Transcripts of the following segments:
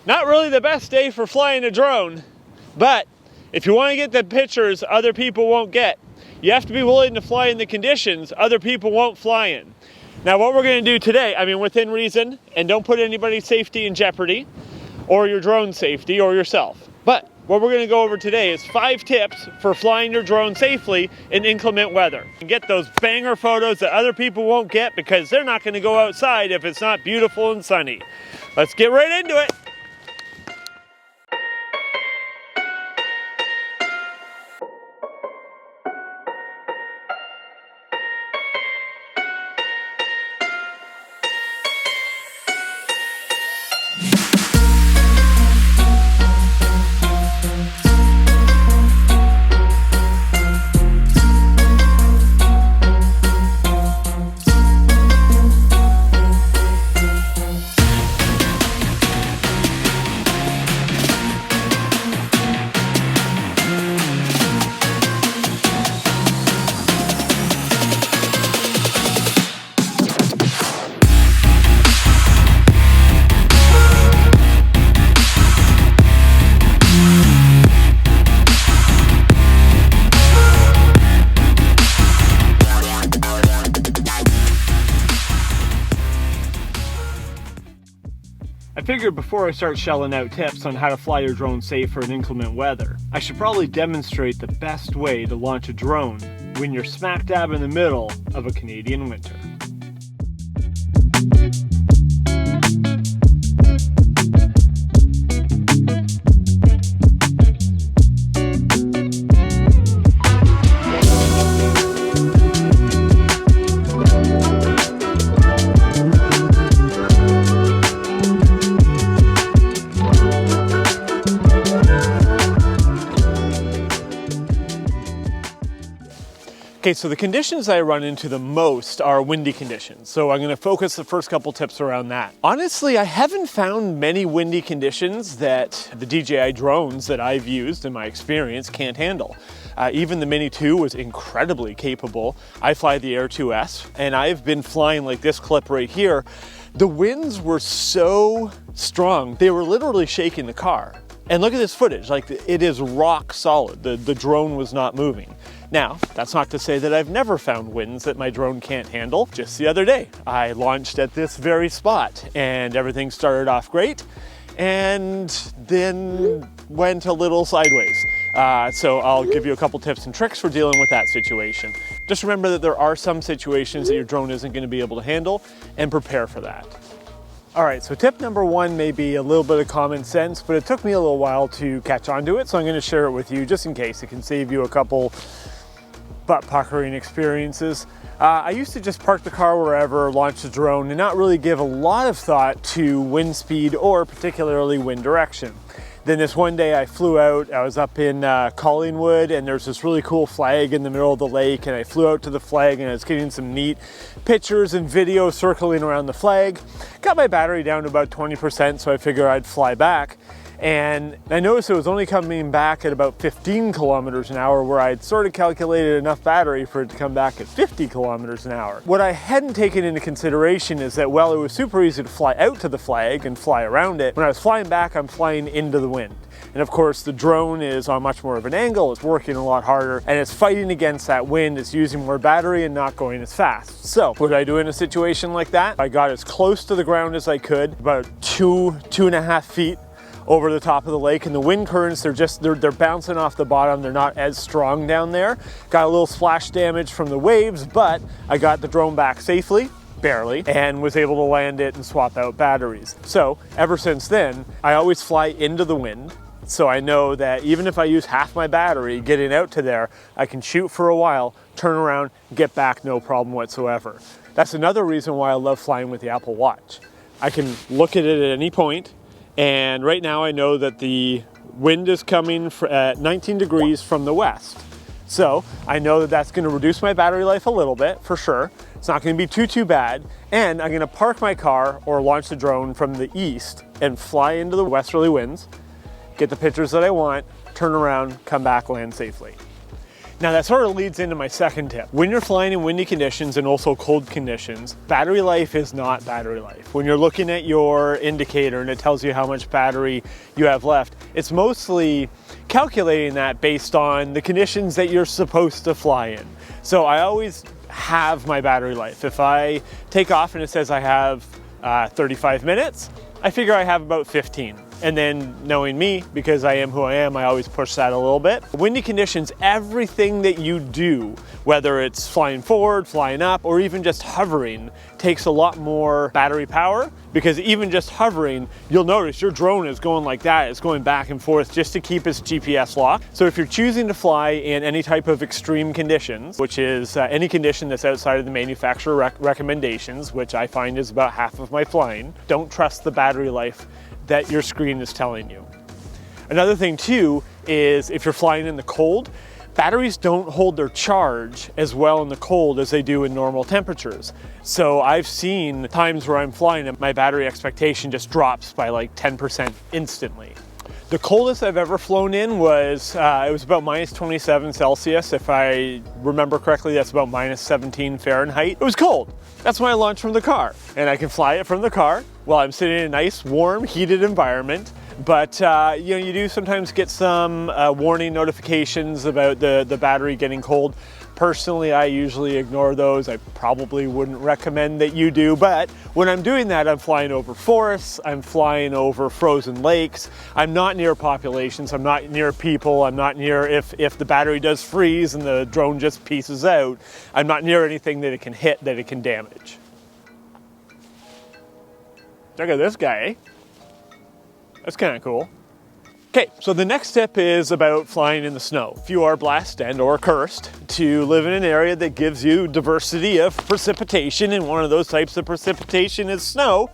Not really the best day for flying a drone, but if you want to get the pictures other people won't get, you have to be willing to fly in the conditions other people won't fly in. Now what we're going to do today, I mean within reason, and don't put anybody's safety in jeopardy, or your drone safety, or yourself. But what we're going to go over today is 5 tips for flying your drone safely in inclement weather. And get those banger photos that other people won't get because they're not going to go outside if it's not beautiful and sunny. Let's get right into it. I figured before I start shelling out tips on how to fly your drone safer in inclement weather, I should probably demonstrate the best way to launch a drone when you're smack dab in the middle of a Canadian winter. Okay, so the conditions I run into the most are windy conditions. So I'm going to focus the first couple tips around that. Honestly, I haven't found many windy conditions that the DJI drones that I've used in my experience can't handle. Even the Mini 2 was incredibly capable. I fly the Air 2S and I've been flying like this clip right here. The winds were so strong, they were literally shaking the car. And look at this footage, like it is rock solid. The drone was not moving. Now, that's not to say that I've never found winds that my drone can't handle. Just the other day, I launched at this very spot and everything started off great and then went a little sideways. So I'll give you a couple tips and tricks for dealing with that situation. Just remember that there are some situations that your drone isn't going to be able to handle and prepare for that. All right, so tip number 1 may be a little bit of common sense, but it took me a little while to catch on to it, so I'm going to share it with you just in case it can save you a couple butt-puckering experiences. I used to just park the car wherever, launch the drone, and not really give a lot of thought to wind speed or particularly wind direction. Then this one day I flew out, I was up in Collingwood, and there's this really cool flag in the middle of the lake, and I flew out to the flag and I was getting some neat pictures and video circling around the flag. Got my battery down to about 20%, so I figured I'd fly back. And I noticed it was only coming back at about 15 kilometers an hour, where I'd sort of calculated enough battery for it to come back at 50 kilometers an hour. What I hadn't taken into consideration is that while it was super easy to fly out to the flag and fly around it, when I was flying back, I'm flying into the wind. And of course, the drone is on much more of an angle, it's working a lot harder, and it's fighting against that wind, it's using more battery and not going as fast. So what did I do in a situation like that? I got as close to the ground as I could, about 2.5 feet over the top of the lake, and the wind currents, they're bouncing off the bottom. They're not as strong down there. Got a little splash damage from the waves, but I got the drone back safely, barely, and was able to land it and swap out batteries. So ever since then, I always fly into the wind. So I know that even if I use half my battery getting out to there, I can shoot for a while, turn around, get back, no problem whatsoever. That's another reason why I love flying with the Apple Watch. I can look at it at any point, and right now I know that the wind is coming at 19 degrees from the west. So I know that that's going to reduce my battery life a little bit, for sure. It's not going to be too bad. And I'm going to park my car or launch the drone from the east and fly into the westerly winds, get the pictures that I want, turn around, come back, land safely. Now that sort of leads into my second tip. When you're flying in windy conditions and also cold conditions, battery life is not battery life. When you're looking at your indicator and it tells you how much battery you have left, it's mostly calculating that based on the conditions that you're supposed to fly in. So I always have my battery life. If I take off and it says I have 35 minutes, I figure I have about 15. And then knowing me, because I am who I am, I always push that a little bit. Windy conditions, everything that you do, whether it's flying forward, flying up, or even just hovering, takes a lot more battery power, because even just hovering, you'll notice your drone is going like that. It's going back and forth just to keep its GPS locked. So if you're choosing to fly in any type of extreme conditions, which is any condition that's outside of the manufacturer recommendations, which I find is about half of my flying, don't trust the battery life that your screen is telling you. Another thing too is if you're flying in the cold, batteries don't hold their charge as well in the cold as they do in normal temperatures. So I've seen times where I'm flying and my battery expectation just drops by like 10% instantly. The coldest I've ever flown in was, it was about minus 27 Celsius. If I remember correctly, that's about minus 17 Fahrenheit. It was cold. That's when I launched from the car. And I can fly it from the car while I'm sitting in a nice, warm, heated environment. But you know, you do sometimes get some warning notifications about the battery getting cold. Personally, I usually ignore those. I probably wouldn't recommend that you do, but when I'm doing that, I'm flying over forests, I'm flying over frozen lakes. I'm not near populations, I'm not near people, I'm not near if the battery does freeze and the drone just pieces out, I'm not near anything that it can hit, that it can damage. Look at this guy, eh? That's kind of cool. Okay, so the next tip is about flying in the snow. If you are blessed and or cursed to live in an area that gives you diversity of precipitation, and one of those types of precipitation is snow,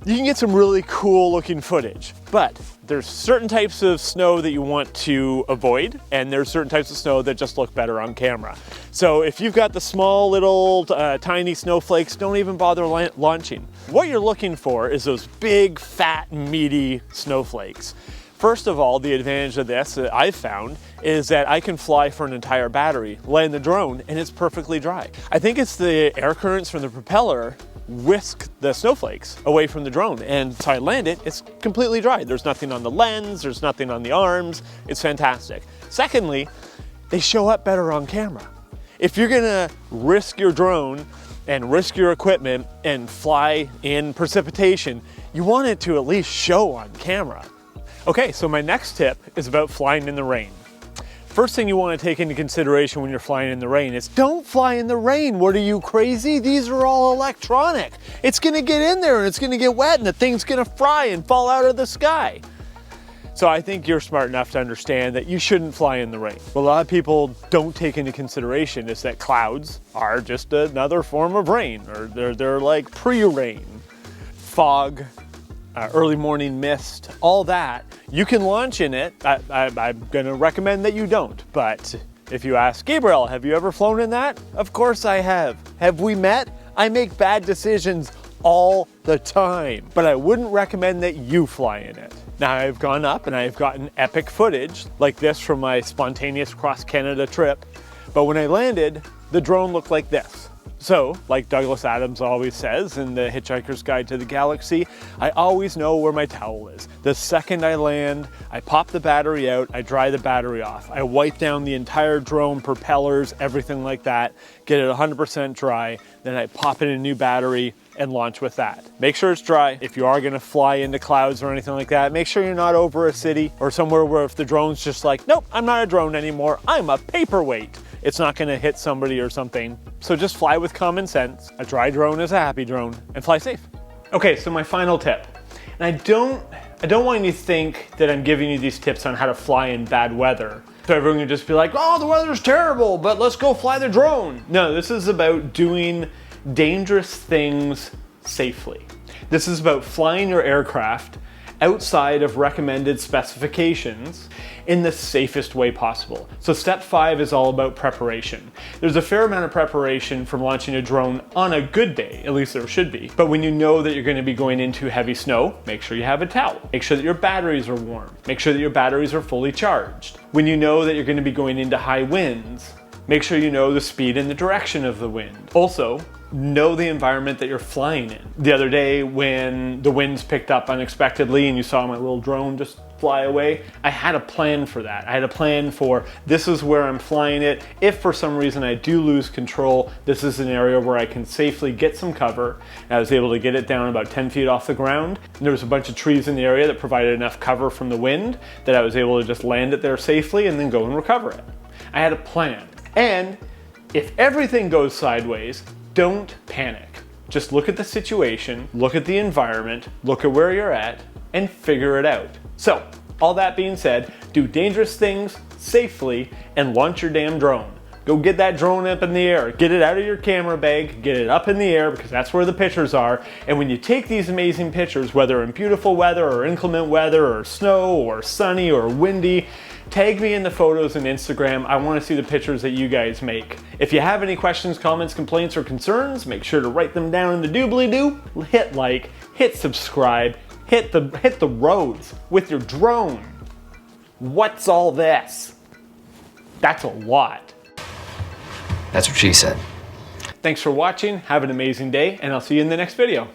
you can get some really cool looking footage. But there's certain types of snow that you want to avoid, and there's certain types of snow that just look better on camera. So if you've got the small little tiny snowflakes, don't even bother launching. What you're looking for is those big, fat, meaty snowflakes. First of all, the advantage of this that I've found is that I can fly for an entire battery, land the drone, and it's perfectly dry. I think it's the air currents from the propeller whisk the snowflakes away from the drone, and so I land it, it's completely dry. There's nothing on the lens, there's nothing on the arms, it's fantastic. Secondly, they show up better on camera. If you're gonna risk your drone and risk your equipment and fly in precipitation, you want it to at least show on camera. Okay, so my next tip is about flying in the rain. First thing you want to take into consideration when you're flying in the rain is don't fly in the rain. What are you, crazy? These are all electronic. It's gonna get in there and it's gonna get wet and the thing's gonna fry and fall out of the sky. So I think you're smart enough to understand that you shouldn't fly in the rain. What a lot of people don't take into consideration is that clouds are just another form of rain, or they're like pre-rain. Fog, early morning mist, all that. You can launch in it. I'm gonna recommend that you don't, but if you ask, Gabriel, have you ever flown in that? Of course I have. Have we met? I make bad decisions all the time, but I wouldn't recommend that you fly in it. Now I've gone up and I've gotten epic footage like this from my spontaneous cross Canada trip, but when I landed, the drone looked like this. So, like Douglas Adams always says in the Hitchhiker's Guide to the Galaxy, I always know where my towel is. The second I land, I pop the battery out, I dry the battery off. I wipe down the entire drone, propellers, everything like that, get it 100% dry, then I pop in a new battery and launch with that. Make sure it's dry. If you are gonna fly into clouds or anything like that, make sure you're not over a city or somewhere where if the drone's just like, nope, I'm not a drone anymore, I'm a paperweight. It's not gonna hit somebody or something. So just fly with common sense. A dry drone is a happy drone, and fly safe. Okay, so my final tip. And I don't want you to think that I'm giving you these tips on how to fly in bad weather. So everyone can just be like, oh, the weather's terrible, but let's go fly the drone. No, this is about doing dangerous things safely. This is about flying your aircraft outside of recommended specifications in the safest way possible. So step 5 is all about preparation. There's a fair amount of preparation from launching a drone on a good day, at least there should be. But when you know that you're going to be going into heavy snow, make sure you have a towel. Make sure that your batteries are warm. Make sure that your batteries are fully charged. When you know that you're going to be going into high winds, make sure you know the speed and the direction of the wind. Also, know the environment that you're flying in. The other day when the winds picked up unexpectedly and you saw my little drone just fly away, I had a plan for that. I had a plan for, this is where I'm flying it. If for some reason I do lose control, this is an area where I can safely get some cover. And I was able to get it down about 10 feet off the ground. And there was a bunch of trees in the area that provided enough cover from the wind that I was able to just land it there safely and then go and recover it. I had a plan. And if everything goes sideways, don't panic. Just look at the situation, look at the environment, look at where you're at, and figure it out. So, all that being said, do dangerous things safely and launch your damn drone. Go get that drone up in the air, get it out of your camera bag, get it up in the air because that's where the pictures are. And when you take these amazing pictures, whether in beautiful weather or inclement weather or snow or sunny or windy, tag me in the photos on Instagram. I want to see the pictures that you guys make. If you have any questions, comments, complaints, or concerns, make sure to write them down in the doobly-doo. Hit like, hit subscribe, hit the roads with your drone. What's all this? That's a lot. That's what she said. Thanks for watching. Have an amazing day, and I'll see you in the next video.